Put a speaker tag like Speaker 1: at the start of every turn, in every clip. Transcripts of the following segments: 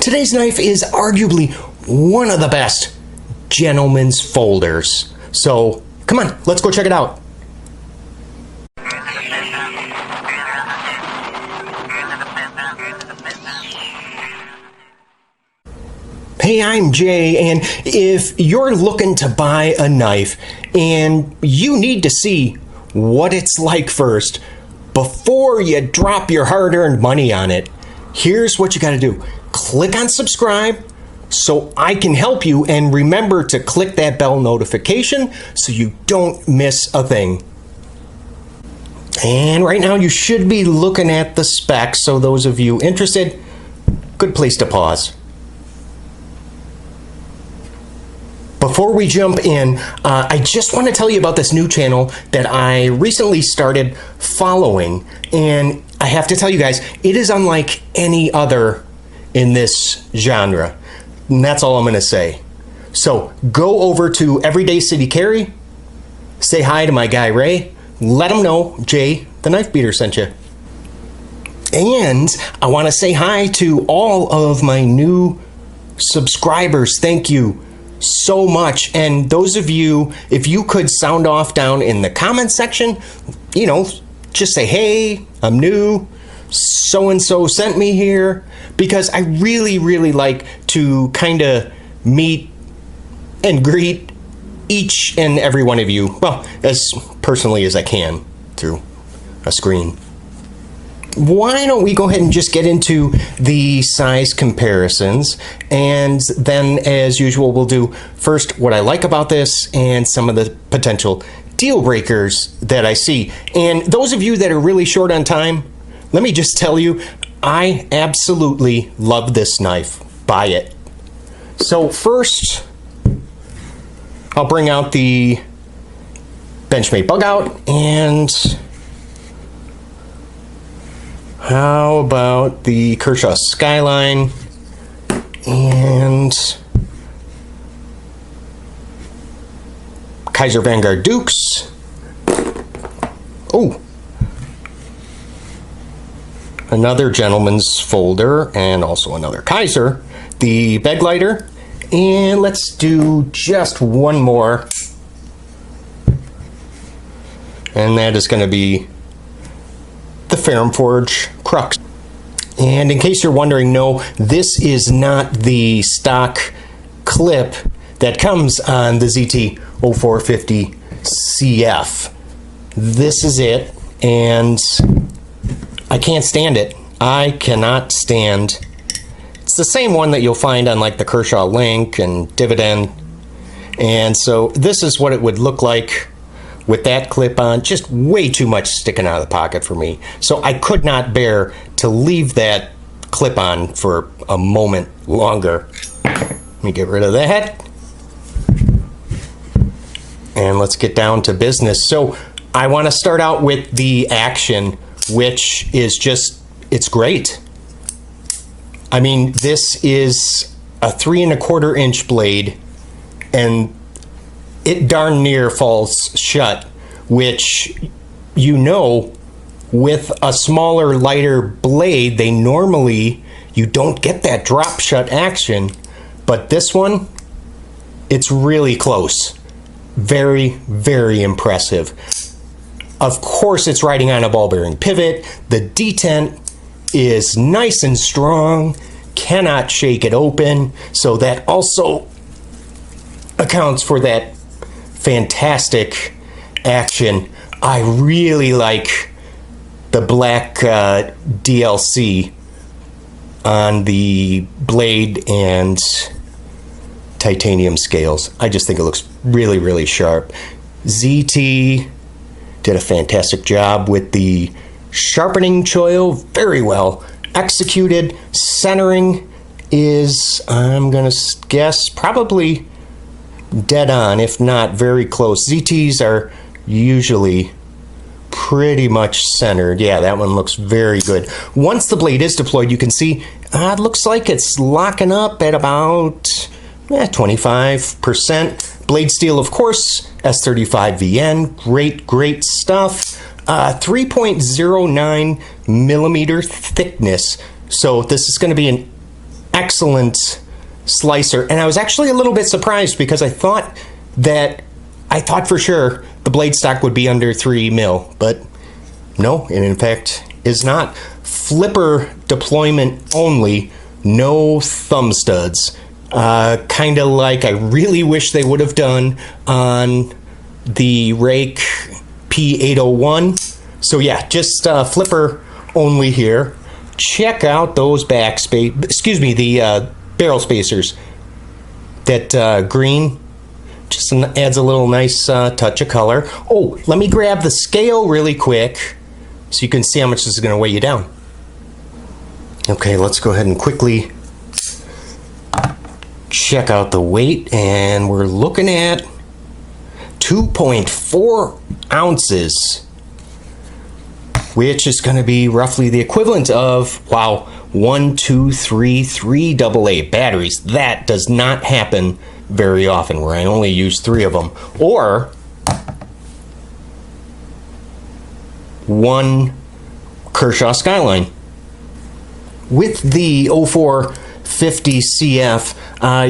Speaker 1: Today's knife is arguably one of the best gentleman's folders. So come on, let's go check it out. Hey, I'm Jay, and if you're looking to buy a knife and you need to see what it's like first before you drop your hard-earned money on it, here's what you got to do. Click on subscribe so I can help you, and remember to click that bell notification so you don't miss a thing. And right now you should be looking at the specs, so those of you interested, good place to pause. Before we jump in, I just want to tell you about this new channel that I recently started following, and I have to tell you guys, it is unlike any other in this genre, and that's all I'm going to say. So go over to Everyday City Carry, say hi to my guy Ray, let him know Jay the Knife Beater sent you. And I want to say hi to all of my new subscribers. Thank you so much. And those of you, if you could sound off down in the comment section, you know, just say, hey, I'm new, so and so sent me here, because I really like to kind of meet and greet each and every one of you, well, as personally as I can through a screen. Why don't we go ahead and just get into the size comparisons, and then as usual we'll do first what I like about this and some of the potential deal breakers that I see. And those of you that are really short on time, let me just tell you, I absolutely love this knife. Buy it. So first I'll bring out the Benchmade bug out, and how about the Kershaw Skyline and Kaiser Vanguard Dukes. Oh, another gentleman's folder and also another Kaiser, the Beglighter, and let's do just one more, and that is going to be the Ferrum Forge Crux. And in case you're wondering, no, this is not the stock clip that comes on the ZT0450CF. This is it, and I can't stand it. I cannot stand. It's the same one that you'll find on like the Kershaw Link and Dividend. And so this is what it would look like with that clip on. Just way too much sticking out of the pocket for me. So I could not bear to leave that clip on for a moment longer. Let me get rid of that. And let's get down to business. So I want to start out with the action, which is just, it's great. I mean, this is a 3 1/4 inch blade, and it darn near falls shut, which, you know, with a smaller, lighter blade, they normally, you don't get that drop shut action, but this one, it's really close. Very impressive. Of course, it's riding on a ball bearing pivot. The detent is nice and strong, cannot shake it open, so that also accounts for that fantastic action. I really like the black DLC on the blade and titanium scales. I just think it looks really sharp. ZT did a fantastic job with the sharpening choil, very well executed. Centering is, I'm gonna guess, probably dead on, if not very close. ZTs are usually pretty much centered. Yeah, that one looks very good. Once the blade is deployed, you can see it looks like it's locking up at about 25%. Blade steel, of course, S35VN, great stuff. 3.09 millimeter thickness. So this is going to be an excellent slicer, and I was actually a little bit surprised because I thought for sure the blade stock would be under 3 mil, but no, it in fact is not. Flipper deployment only, no thumb studs. Kind of like I really wish they would have done on the Rake P801. So yeah, just flipper only here. Check out those the barrel spacers. That green just adds a little nice touch of color. Oh, let me grab the scale really quick so you can see how much this is going to weigh you down. Okay, let's go ahead and quickly check out the weight, and we're looking at 2.4 ounces, which is going to be roughly the equivalent of, wow, 1, 2, 3 AA batteries. That does not happen very often, where I only use 3 of them, or 1 Kershaw Skyline. With the 0450CF,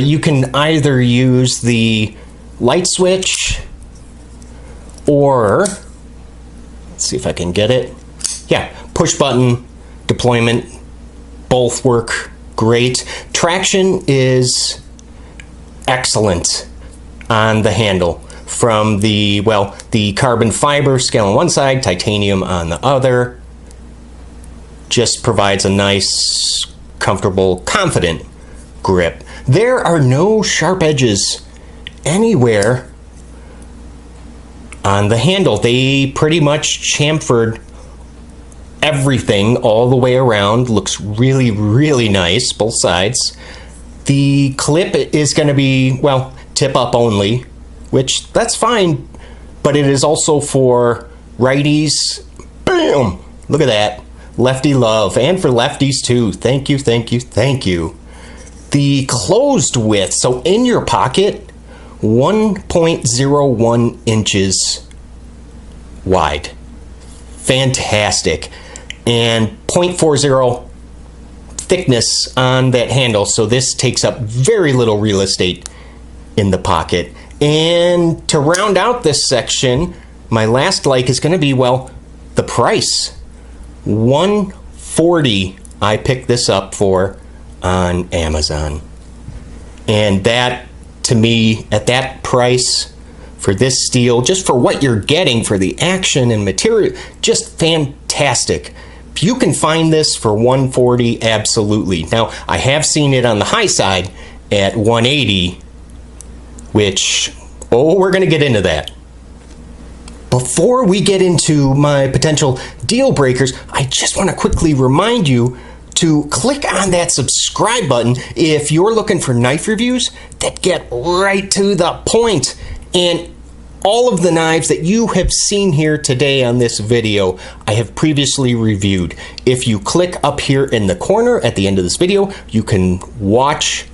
Speaker 1: you can either use the light switch or, let's see if I can get it. Yeah, push button deployment, both work great. Traction is excellent on the handle from the carbon fiber scale on one side, titanium on the other. Just provides a nice, comfortable, confident grip. There are no sharp edges anywhere on the handle. They pretty much chamfered everything all the way around. Looks really, really nice, both sides. The clip is going to be, well, tip up only, which that's fine, but it is also for righties. Bam! Look at that. Lefty love, and for lefties too. Thank you, thank you, thank you. The closed width, so in your pocket, 1.01 inches wide. Fantastic. And 0.40 thickness on that handle, so this takes up very little real estate in the pocket. And to round out this section, my last like is going to be, well, the price. $140 I picked this up for on Amazon. And that, to me, at that price for this steel, just for what you're getting for the action and material, just fantastic. If you can find this for $140, absolutely. Now, I have seen it on the high side at $180, which, oh, we're going to get into that. Before we get into my potential deal breakers, I just want to quickly remind you to click on that subscribe button if you're looking for knife reviews that get right to the point. And all of the knives that you have seen here today on this video, I have previously reviewed. If you click up here in the corner at the end of this video, you can watch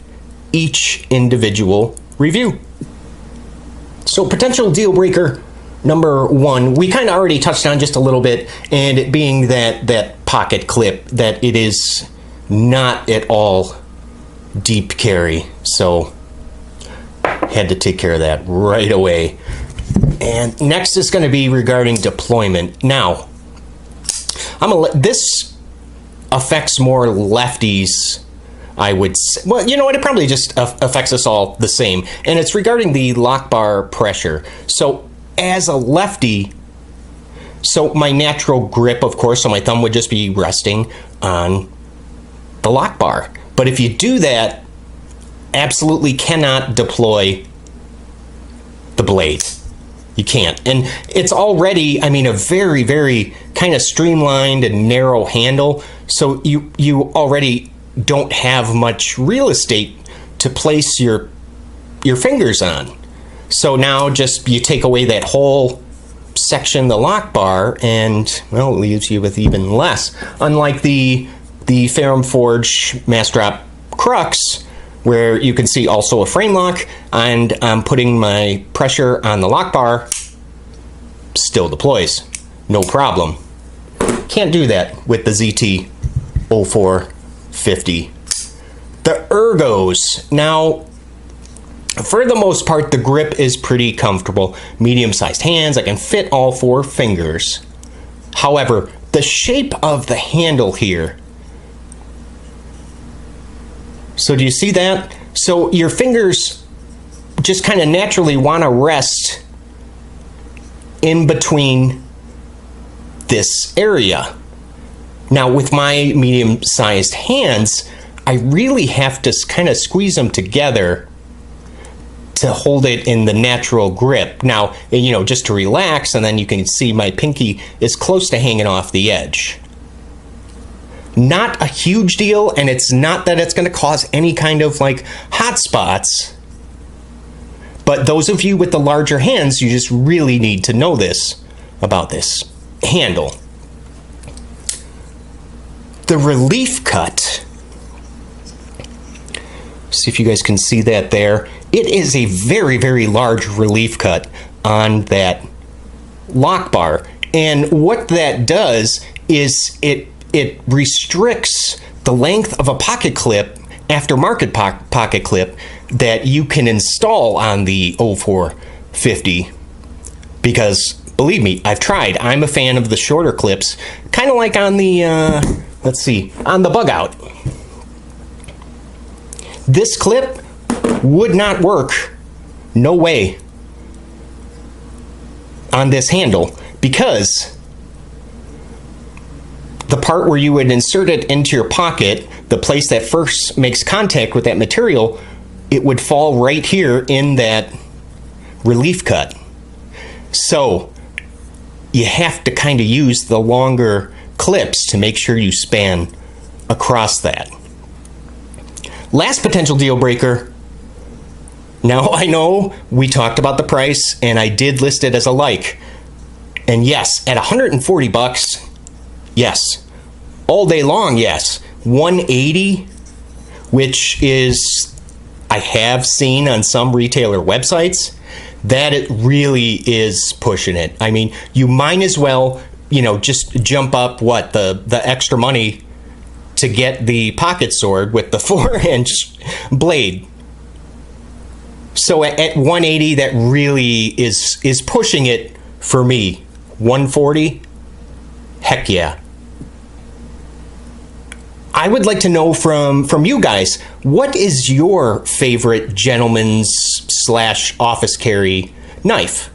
Speaker 1: each individual review. So potential deal breaker number 1, we kind of already touched on just a little bit, and it being that pocket clip, that it is not at all deep carry. So had to take care of that right away. And next is going to be regarding deployment. Now, this affects more lefties, I would say. Well, you know what? It probably just affects us all the same. And it's regarding the lock bar pressure. So as a lefty, so my natural grip, of course, so my thumb would just be resting on the lock bar. But if you do that, absolutely cannot deploy the blade. You can't. And it's already, I mean, a very, very kind of streamlined and narrow handle. So you already don't have much real estate to place your fingers on. So now just you take away that whole section, the lock bar, and, well, it leaves you with even less. Unlike the Ferrum Forge Mass Drop Crux, where you can see also a frame lock, and I'm putting my pressure on the lock bar, still deploys, no problem. Can't do that with the ZT0450. The ergos. Now, for the most part, the grip is pretty comfortable. Medium-sized hands, I can fit all 4 fingers. However, the shape of the handle here. So do you see that? So your fingers just kind of naturally want to rest in between this area. Now with my medium-sized hands, I really have to kind of squeeze them together to hold it in the natural grip. Now, you know, just to relax, and then you can see my pinky is close to hanging off the edge. Not a huge deal, and it's not that it's going to cause any kind of like hot spots. But those of you with the larger hands, you just really need to know this about this handle. The relief cut. See if you guys can see that there. It is a very, very large relief cut on that lock bar. And what that does is it restricts the length of a pocket clip, aftermarket pocket clip, that you can install on the 0450. Because, believe me, I've tried. I'm a fan of the shorter clips, kind of like on the, let's see, on the bug out. This clip would not work, no way, on this handle, because the part where you would insert it into your pocket, the place that first makes contact with that material, it would fall right here in that relief cut. So you have to kind of use the longer clips to make sure you span across that. Last potential deal breaker. Now I know we talked about the price and I did list it as a like. And yes, at 140 bucks, yes. All day long, yes. 180, which is, I have seen on some retailer websites, that it really is pushing it. I mean, you might as well, you know, just jump up the extra money to get the pocket sword with the 4-inch blade. So at 180, that really is pushing it for me. 140, heck yeah. I would like to know from you guys, what is your favorite gentleman's / office carry knife?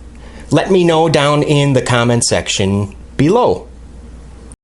Speaker 1: Let me know down in the comment section below.